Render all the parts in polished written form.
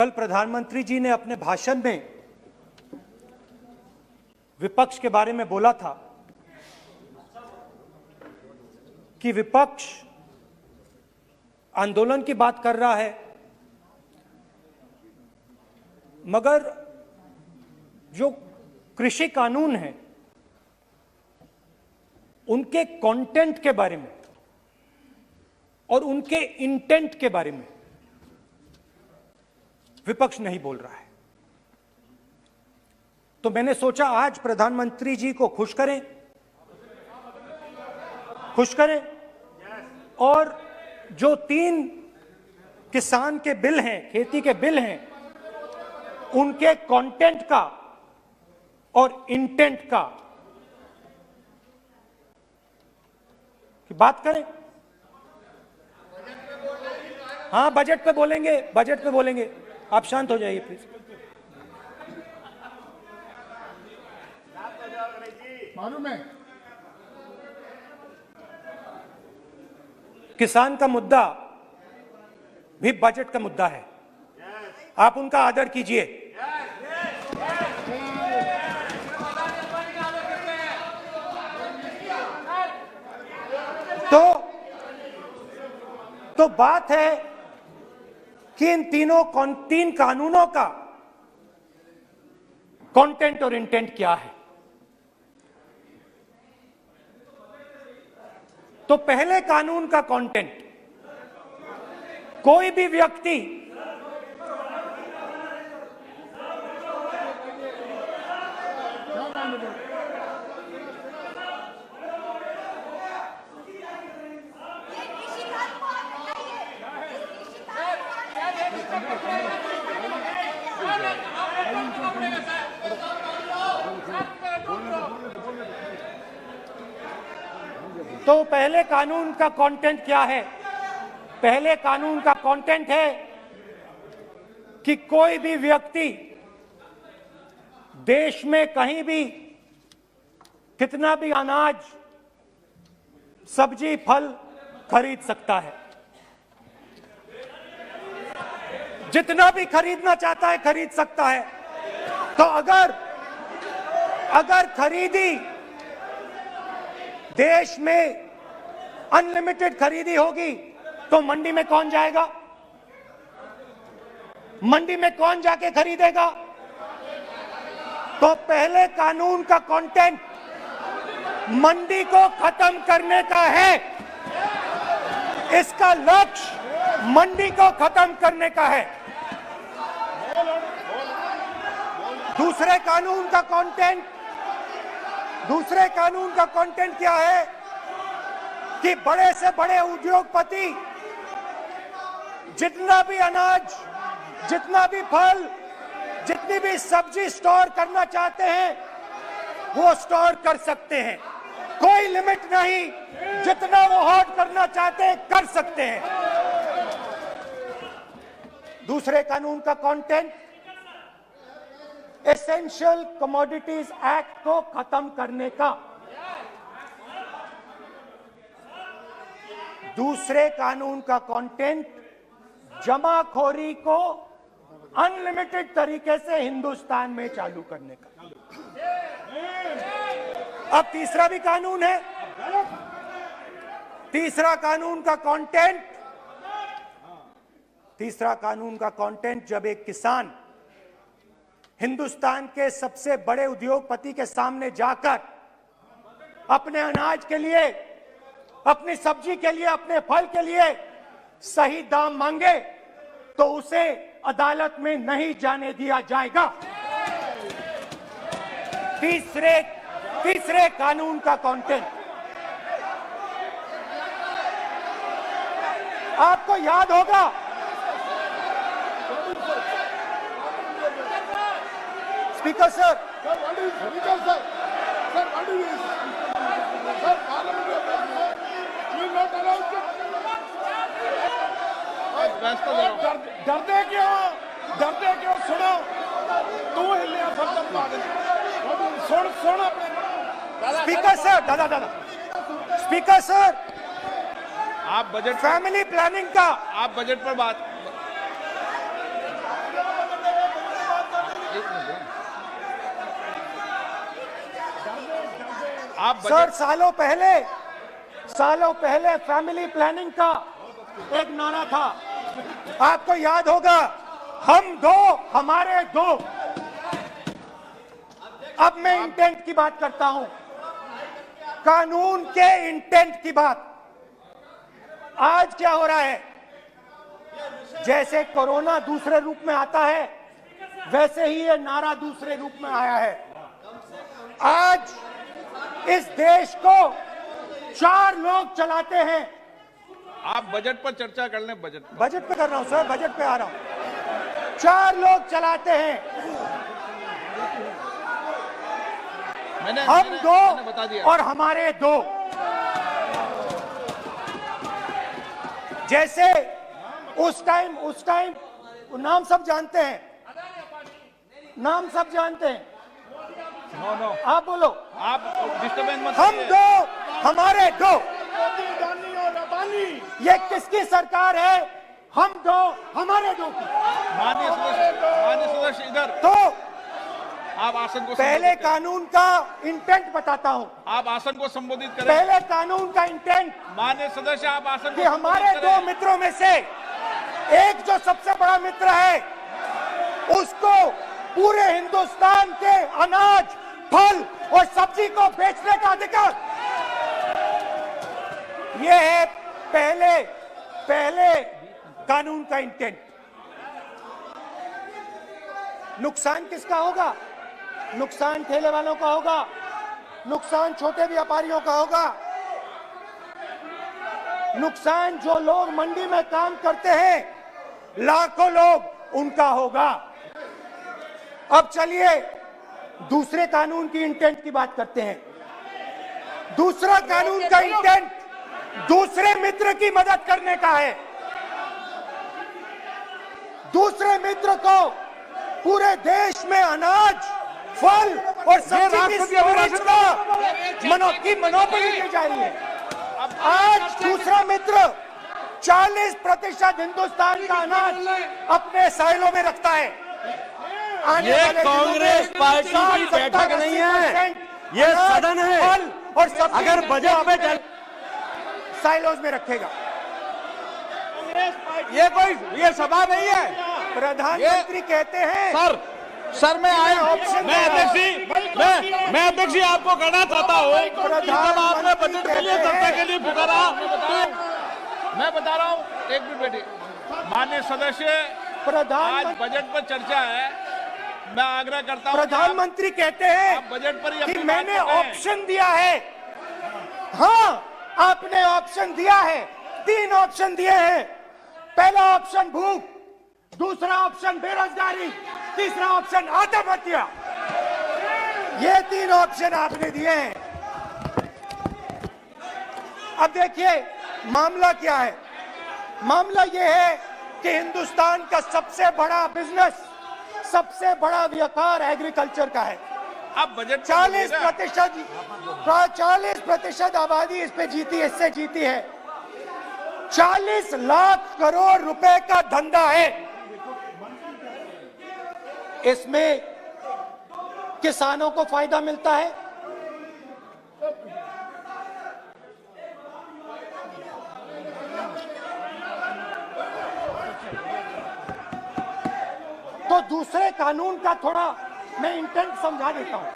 कल प्रधानमंत्री जी ने अपने भाषण में विपक्ष के बारे में बोला था कि विपक्ष आंदोलन की बात कर रहा है, मगर जो कृषि कानून है उनके कंटेंट के बारे में और उनके इंटेंट के बारे में विपक्ष नहीं बोल रहा है। तो मैंने सोचा आज प्रधानमंत्री जी को खुश करें और जो 3 किसान के बिल हैं, खेती के बिल हैं, उनके कंटेंट का और इंटेंट का की बात करें। हाँ, बजट पे बोलेंगे। आप शांत हो जाइए प्लीज। मालूम है किसान का मुद्दा भी बजट का मुद्दा है, आप उनका आदर कीजिए। तो बात है कि इन 3 कानूनों का कंटेंट और इंटेंट क्या है। तो पहले कानून का कंटेंट, कोई भी व्यक्ति तो पहले कानून का कंटेंट क्या है? पहले कानून का कंटेंट है कि कोई भी व्यक्ति देश में कहीं भी कितना भी अनाज, सब्जी, फल खरीद सकता है, जितना भी खरीदना चाहता है खरीद सकता है। तो अगर खरीदी देश में अनलिमिटेड खरीदी होगी तो मंडी में कौन जाएगा? मंडी में कौन जाके खरीदेगा? तो पहले कानून का कंटेंट मंडी को खत्म करने का है। इसका लक्ष्य मंडी को खत्म करने का है। दूसरे कानून का कंटेंट क्या है कि बड़े से बड़े उद्योगपति जितना भी अनाज, जितना भी फल, जितनी भी सब्जी स्टोर करना चाहते हैं वो स्टोर कर सकते हैं, कोई लिमिट नहीं, जितना वो होल्ड करना चाहते हैं कर सकते हैं। दूसरे कानून का कंटेंट एसेंशियल कमोडिटीज एक्ट को खत्म करने का। दूसरे कानून का कंटेंट जमाखोरी को अनलिमिटेड तरीके से हिंदुस्तान में चालू करने का। अब तीसरा भी कानून है। तीसरा कानून का कंटेंट जब एक किसान हिंदुस्तान के सबसे बड़े उद्योगपति के सामने जाकर अपने अनाज के लिए, अपनी सब्जी के लिए, अपने फल के लिए सही दाम मांगे तो उसे अदालत में नहीं जाने दिया जाएगा। तीसरे कानून का कंटेंट आपको याद होगा, स्पीकर सर, डरते क्यों? सुनो, तू हिलिया सुन अपने स्पीकर सर, दादा स्पीकर सर, आप बजट फैमिली प्लानिंग का आप बजट पर बात सर, सालों पहले फैमिली प्लानिंग का एक नारा था, आपको याद होगा, हम दो हमारे दो। अब मैं इंटेंट की बात करता हूं, कानून के इंटेंट की बात। आज क्या हो रहा है, जैसे कोरोना दूसरे रूप में आता है, वैसे ही ये नारा दूसरे रूप में आया है। आज इस देश को 4 लोग चलाते हैं। आप बजट पर चर्चा कर लें। बजट पे कर रहा हूं सर, बजट पे आ रहा हूं। 4 लोग चलाते हैं, हम दो बता दिया। और हमारे दो। जैसे उस टाइम नाम सब जानते हैं, नाम सब जानते हैं। नो आप बोलो, आप डिस्टर्बेंस मत हम करिए। दो हमारे दो। ये किसकी सरकार है? हम दो हमारे दो की। माननीय सदस्य इधर। तो आप आसन को पहले संबोधित करें। कानून का इंटेंट बताता हूं। आप आसन को संबोधित करें। पहले कानून का इंटेंट माननीय सदस्य, आप आसन कि को हमारे संबोधित दो करें। मित्रों में से एक जो सबसे बड़ा मित्र है, उसको पूरे हिंदुस्तान के अनाज, फल और सब्जी को बेचने का अधिकार। यह है पहले कानून का इंटेंट। नुकसान किसका होगा? नुकसान ठेले वालों का होगा, नुकसान छोटे व्यापारियों का होगा, नुकसान जो लोग मंडी में काम करते हैं, लाखों लोग, उनका होगा। अब चलिए दूसरे कानून की इंटेंट की बात करते हैं। दूसरा कानून का इंटेंट दूसरे मित्र की मदद करने का है। दूसरे मित्र को पूरे देश में अनाज, फल और सब्जी की स्टोरेज की मोनोपोली दी जा रही है। आज दूसरा मित्र 40% हिंदुस्तान का अनाज अपने साइलों में रखता है। ये कांग्रेस पार्टी की बैठक नहीं है, ये सदन है। और अगर बजट में साइलोज में रखेगा। ये सभा नहीं है। प्रधानमंत्री कहते हैं सर मैं अध्यक्ष जी आपको कहना चाहता हूँ, जब आपने बजट के लिए चर्चा के लिए पुकारा, मैं बता रहा हूँ, एक मिनट बैठिए। माननीय सदस्य, आज बजट पर चर्चा है, मैं आग्रह करता हूँ। प्रधानमंत्री कहते हैं बजट पर कि मैंने ऑप्शन दिया है। हाँ, आपने ऑप्शन दिया है, 3 ऑप्शन दिए हैं। पहला ऑप्शन भूख, दूसरा ऑप्शन बेरोजगारी, तीसरा ऑप्शन आत्महत्या। ये 3 ऑप्शन आपने दिए हैं। अब देखिए मामला क्या है। मामला यह है कि हिंदुस्तान का सबसे बड़ा बिजनेस, सबसे बड़ा व्यापार एग्रीकल्चर का है। अब बजट 40% आबादी इस पे जीती है, इससे जीती है। 40 लाख करोड़ रुपए का धंधा है। इसमें किसानों को फायदा मिलता है, तो दूसरे कानून का थोड़ा मैं इंटेंट समझा देता हूं।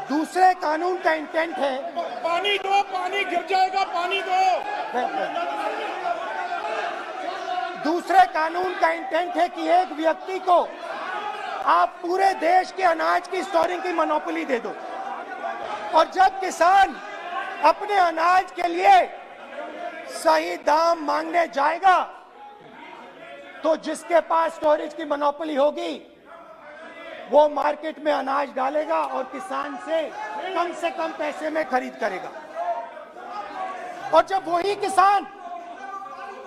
दूसरे कानून का इंटेंट है, पानी दो, पानी गिर जाएगा, पानी दो। दूसरे कानून का इंटेंट है कि एक व्यक्ति को आप पूरे देश के अनाज की स्टोरिंग की मोनोपोली दे दो, और जब किसान अपने अनाज के लिए सही दाम मांगने जाएगा, तो जिसके पास स्टोरेज की मोनोपोली होगी वो मार्केट में अनाज डालेगा और किसान से कम पैसे में खरीद करेगा। और जब वही किसान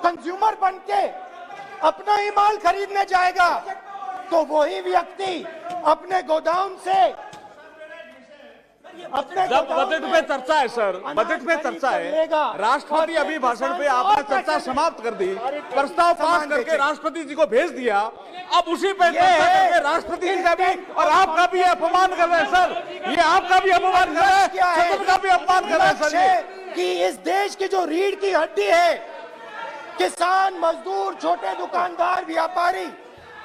कंज्यूमर बन के अपना ही माल खरीदने जाएगा, तो वही व्यक्ति अपने गोदाम से अपने जब बजट पे चर्चा है सर, बजट पे चर्चा है, राष्ट्रपति अभी भाषण पे आपने चर्चा समाप्त कर दी, प्रस्ताव पास करके राष्ट्रपति जी को भेज दिया, अब उसी पे चर्चा करके राष्ट्रपति जी का भी और आपका भी अपमान कर रहे हैं सर, ये आपका भी अपमान कर रहे हैं, सदन का भी अपमान कर रहे हैं सर ये। कि इस देश की जो रीढ़ की हड्डी है, किसान, मजदूर, छोटे दुकानदार, व्यापारी,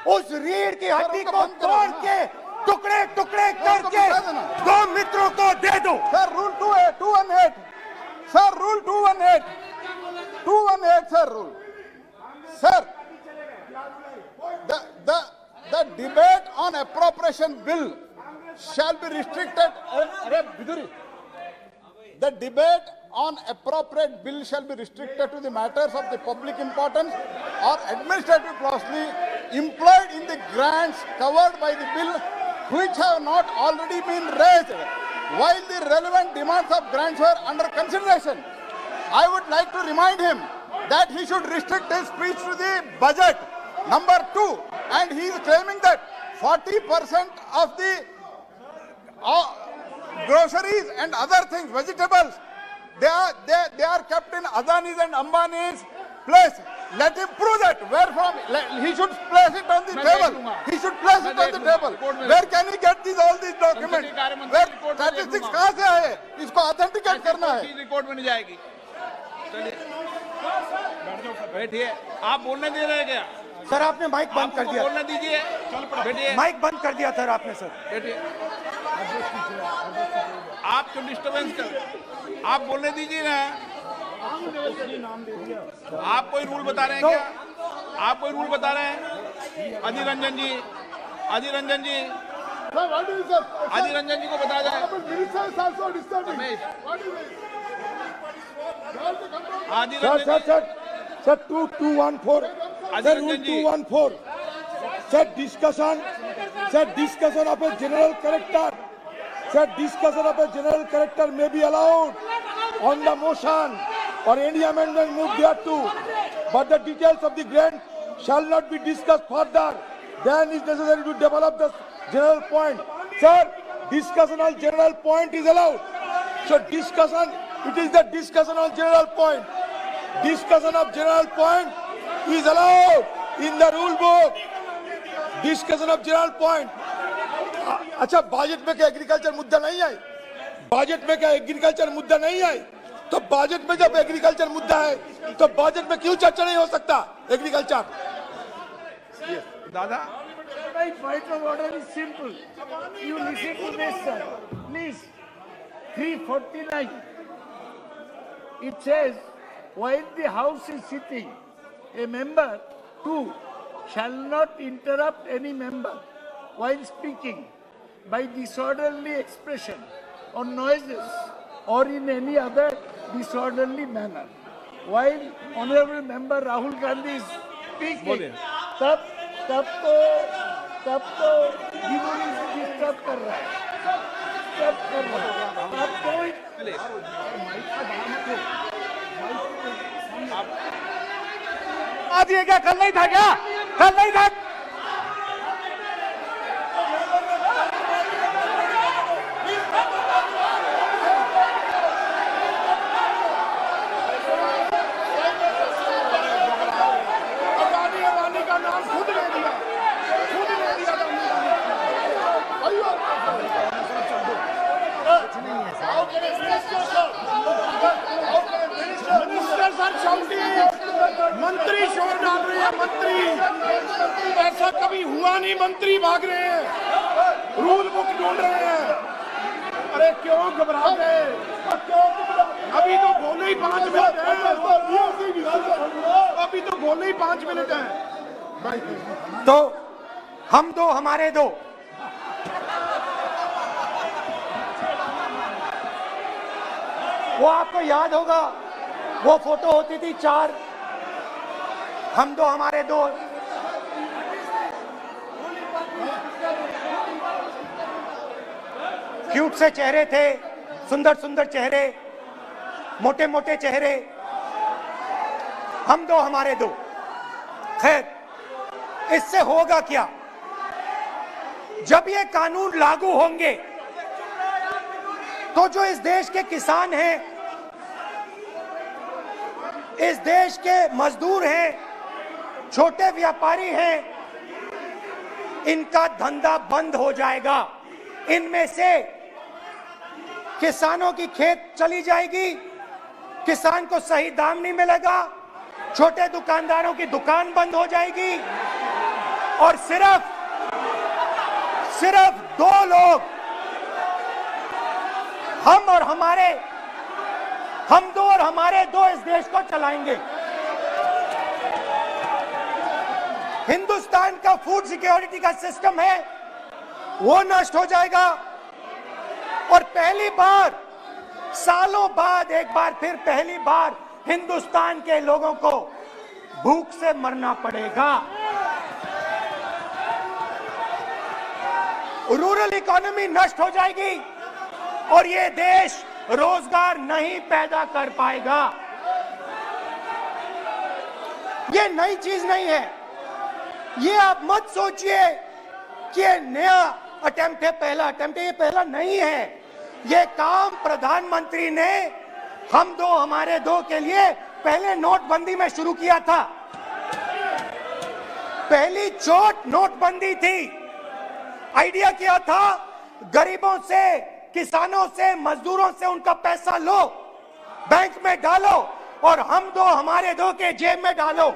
उस रीढ़ की हड्डी को तोड़ के टुकड़े टुकड़े करके दो मित्रों को दे दो। Sir rule 218 sir rule 218 sir rule sir the debate on appropriation bill shall be restricted. The debate on appropriate bill shall be restricted to the matters of the public importance or administrative clausely employed in the grants covered by the bill which have not already been raised while the relevant demands of grants were under consideration. I would like to remind him that he should restrict his speech to the budget. Number 2, and he is claiming that 40% of the groceries and other things, vegetables, they are kept in Adani's and Ambani's place. Let him prove that. Where from? He should place it on the table. He should place it on the table. Where can he get all these documents? Where statistics कहाँ से आए? इसको authenticate करना है. Record में नहीं जाएगी। चलिए बैठिए। आप बोलने दे रहे हैं क्या? सर आपने माइक बंद कर दिया। बोलने दीजिए। बैठिए। माइक बंद कर दिया सर आपने सर। बैठिए। आप क्यों डिस्टर्बेंस कर? आप बोलने दीजिए ना। आप कोई रूल बता रहे हैं क्या? आप कोई रूल बता रहे हैं? अधीर रंजन जी, अधीर रंजन जी, अधीर रंजन जी को बता दें। अधीर रंजन जी। Sir, 2214. Sir, rule 214. Sir, discussion of a general character. Sir, discussion of a general character may be allowed on the motion or any amendment moved thereto, but the details of the grant shall not be discussed further. Then is necessary to develop the general point. Sir, discussion on general point is allowed. So discussion, it is the discussion on general point. Discussion of general point is allowed in the rule book. Discussion of general point. अच्छा budget में क्या agriculture मुद्दा नहीं है? Budget में क्या agriculture मुद्दा नहीं है? तो बजट में जब एग्रीकल्चर मुद्दा है तो बजट में क्यों चर्चा नहीं हो सकता एग्रीकल्चर? दादा My point of order is simple. You listen to this, sir. Please. 349. It says, while the House is sitting, a member, 2, shall not interrupt any member while speaking by disorderly expression or noises or in any other disorderly manner. While Honorable Member Rahul Gandhi is speaking, तब तो disturb कर रहा है, अब कोई आज ये क्या कल नहीं था क्या? कल नहीं था? अदानी का नाम खुद ले दिया मंत्री शोर डाल रहे हैं। मंत्री ऐसा कभी हुआ नहीं, मंत्री भाग रहे हैं, रूल बुक ढूंढ रहे हैं। अरे क्यों घबरा गए? अभी तो बोले ही 5 मिनट है, अभी तो बोले ही 5 मिनट है। तो हम दो हमारे दो, वो आपको याद होगा, वो फोटो होती थी 4, हम दो हमारे दो। क्यूट से चेहरे थे, सुंदर सुंदर चेहरे, मोटे मोटे चेहरे, हम दो हमारे दो। खैर, इससे होगा क्या? जब ये कानून लागू होंगे तो जो इस देश के किसान हैं, इस देश के मजदूर हैं, छोटे व्यापारी हैं, इनका धंधा बंद हो जाएगा। इनमें से किसानों की खेत चली जाएगी, किसान को सही दाम नहीं मिलेगा, छोटे दुकानदारों की दुकान बंद हो जाएगी और सिर्फ दो लोग, हम दो और हमारे दो इस देश को चलाएंगे। हिंदुस्तान का फूड सिक्योरिटी का सिस्टम है वो नष्ट हो जाएगा और पहली बार सालों बाद एक बार फिर पहली बार हिंदुस्तान के लोगों को भूख से मरना पड़ेगा। रूरल इकोनॉमी नष्ट हो जाएगी और ये देश रोजगार नहीं पैदा कर पाएगा। ये नई चीज नहीं है, ये आप मत सोचिए कि ये नया अटेम्प्ट है, पहला अटेम्प्ट है। ये पहला नहीं है, ये काम प्रधानमंत्री ने हम दो हमारे दो के लिए पहले नोटबंदी में शुरू किया था। पहली चोट नोटबंदी थी। आइडिया क्या था? गरीबों से, किसानों से, मजदूरों से उनका पैसा लो, बैंक में डालो और हम दो हमारे दो के जेब में डालो।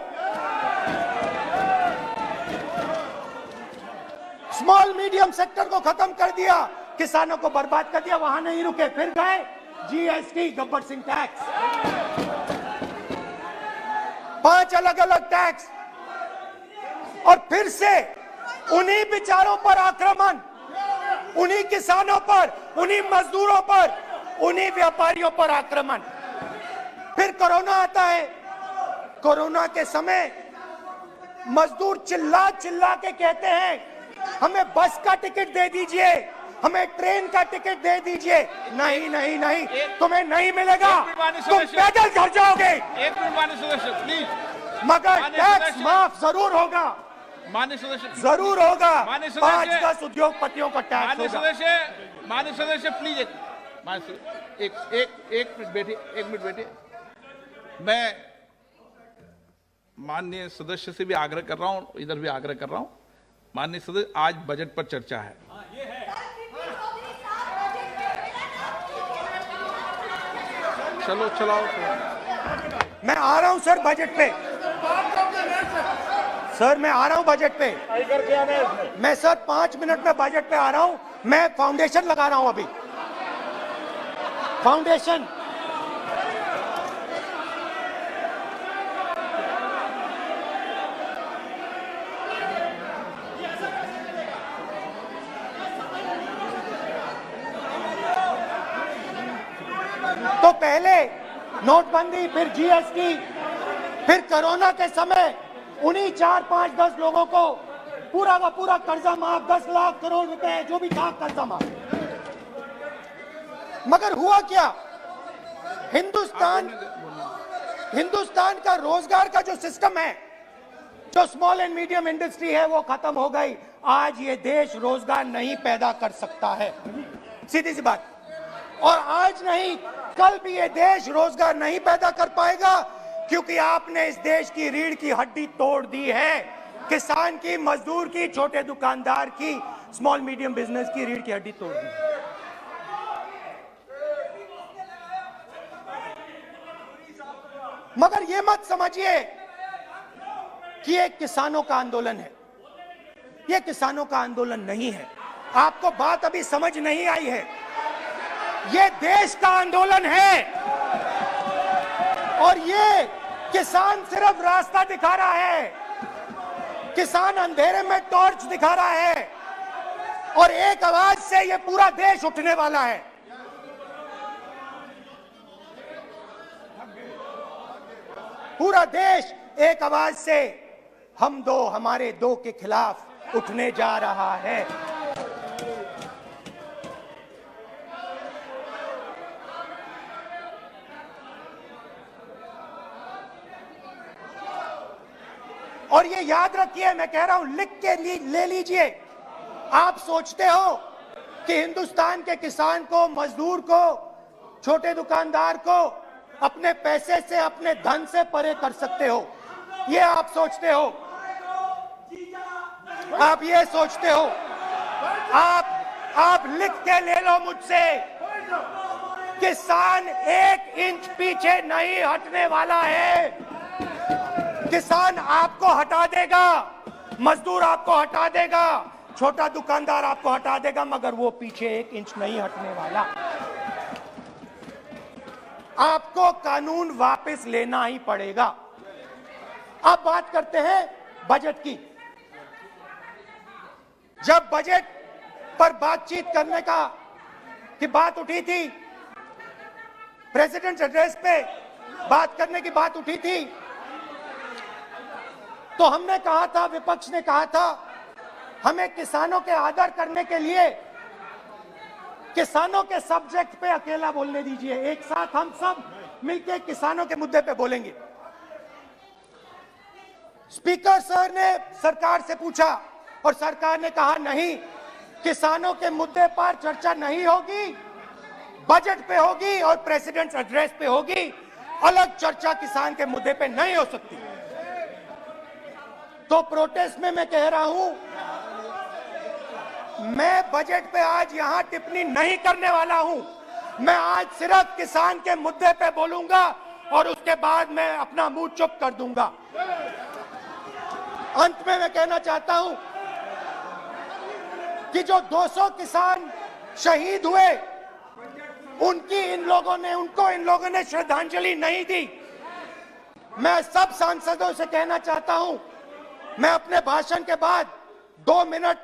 स्मॉल मीडियम सेक्टर को खत्म कर दिया, किसानों को बर्बाद कर दिया। वहां नहीं रुके, फिर गए जीएसटी, गब्बर सिंह टैक्स, 5 अलग अलग टैक्स और फिर से उन्हीं बेचारों पर आक्रमण, उन्हीं किसानों पर, उन्हीं मजदूरों पर, उन्हीं व्यापारियों पर आक्रमण। फिर कोरोना आता है। कोरोना के समय मजदूर चिल्ला चिल्ला के कहते हैं हमें बस का टिकट दे दीजिए, हमें ट्रेन का टिकट दे दीजिए। नहीं नहीं नहीं, तुम्हें नहीं मिलेगा, तुम पैदल घर जाओगे। एक मिनट माननीय सदस्य प्लीज। मगर टैक्स माफ जरूर होगा, माननीय सदस्य जरूर होगा। माननीय सदस्य, 5-10 उद्योगपतियों का टैक्स होगा। माननीय सदस्य प्लीज एक मिनट बैठिए, एक मिनट बैठिए। मैं माननीय सदस्य से भी आग्रह कर रहा हूं, इधर भी आग्रह कर रहा हूं। माननीय सदस्य, आज बजट पर चर्चा है। चलो चलाओ। मैं आ रहा हूं सर बजट पे, सर मैं आ रहा हूं बजट पे। मैं सर 5 मिनट में बजट पे आ रहा हूं। मैं फाउंडेशन लगा रहा हूं अभी, फाउंडेशन। तो पहले नोटबंदी, फिर जीएसटी, फिर कोरोना के समय उन्हीं 4, 5, 10 लोगों को पूरा का पूरा कर्जा माफ, 10 लाख करोड़ रुपए जो भी था कर्जा माफ। मगर हुआ क्या? हिंदुस्तान का रोजगार का जो सिस्टम है, जो स्मॉल एंड मीडियम इंडस्ट्री है, वो खत्म हो गई। आज ये देश रोजगार नहीं पैदा कर सकता है, सीधी सी बात। और आज नहीं, कल भी ये देश रोजगार नहीं पैदा कर पाएगा, क्योंकि आपने इस देश की रीढ़ की हड्डी तोड़ दी है। किसान की, मजदूर की, छोटे दुकानदार की, स्मॉल मीडियम बिजनेस की रीढ़ की हड्डी तोड़ दी। मगर ये मत समझिए कि ये किसानों का आंदोलन है। ये किसानों का आंदोलन नहीं है। आपको बात अभी समझ नहीं आई है। ये देश का आंदोलन है और ये किसान सिर्फ रास्ता दिखा रहा है। किसान अंधेरे में टॉर्च दिखा रहा है और एक आवाज से ये पूरा देश उठने वाला है। पूरा देश एक आवाज से हम दो हमारे दो के खिलाफ उठने जा रहा है। और ये याद रखिए, मैं कह रहा हूं, लिख के ले लीजिए। आप सोचते हो कि हिंदुस्तान के किसान को, मजदूर को, छोटे दुकानदार को अपने पैसे से, अपने धन से परे कर सकते हो। ये आप सोचते हो, आप ये सोचते हो। आप लिख के ले लो मुझसे, किसान 1 इंच पीछे नहीं हटने वाला है। किसान आपको हटा देगा, मजदूर आपको हटा देगा, छोटा दुकानदार आपको हटा देगा, मगर वो पीछे 1 इंच नहीं हटने वाला। आपको कानून वापस लेना ही पड़ेगा। अब बात करते हैं बजट की। जब बजट पर बातचीत करने की बात उठी थी, प्रेसिडेंट एड्रेस पे बात करने की बात उठी थी, तो हमने कहा था, विपक्ष ने कहा था, हमें किसानों के आदर करने के लिए किसानों के सब्जेक्ट पे अकेला बोलने दीजिए, एक साथ हम सब मिलकर किसानों के मुद्दे पे बोलेंगे। स्पीकर सर ने सरकार से पूछा और सरकार ने कहा नहीं, किसानों के मुद्दे पर चर्चा नहीं होगी, बजट पे होगी और प्रेसिडेंट एड्रेस पे होगी, अलग चर्चा किसान के मुद्दे पे नहीं हो सकती। तो प्रोटेस्ट में मैं कह रहा हूं, मैं बजट पे आज यहां टिप्पणी नहीं करने वाला हूं। मैं आज सिर्फ किसान के मुद्दे पे बोलूंगा और उसके बाद मैं अपना मुंह चुप कर दूंगा। अंत में मैं कहना चाहता हूं कि जो 200 किसान शहीद हुए, उनको इन लोगों ने श्रद्धांजलि नहीं दी। मैं सब सांसदों से कहना चाहता हूं, मैं अपने भाषण के बाद 2 मिनट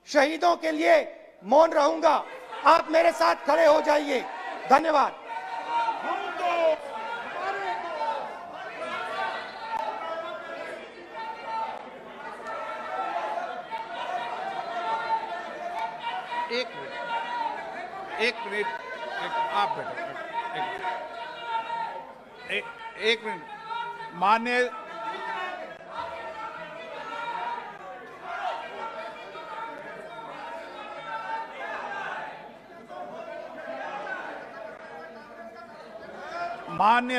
शहीदों के लिए मौन रहूंगा। आप मेरे साथ खड़े हो जाइए। धन्यवाद। एक मिनट, आप बैठो। एक मिनट, माननीय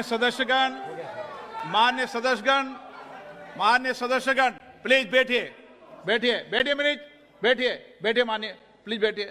सदस्यगण, प्लीज बैठिए, माननीय, प्लीज बैठिए।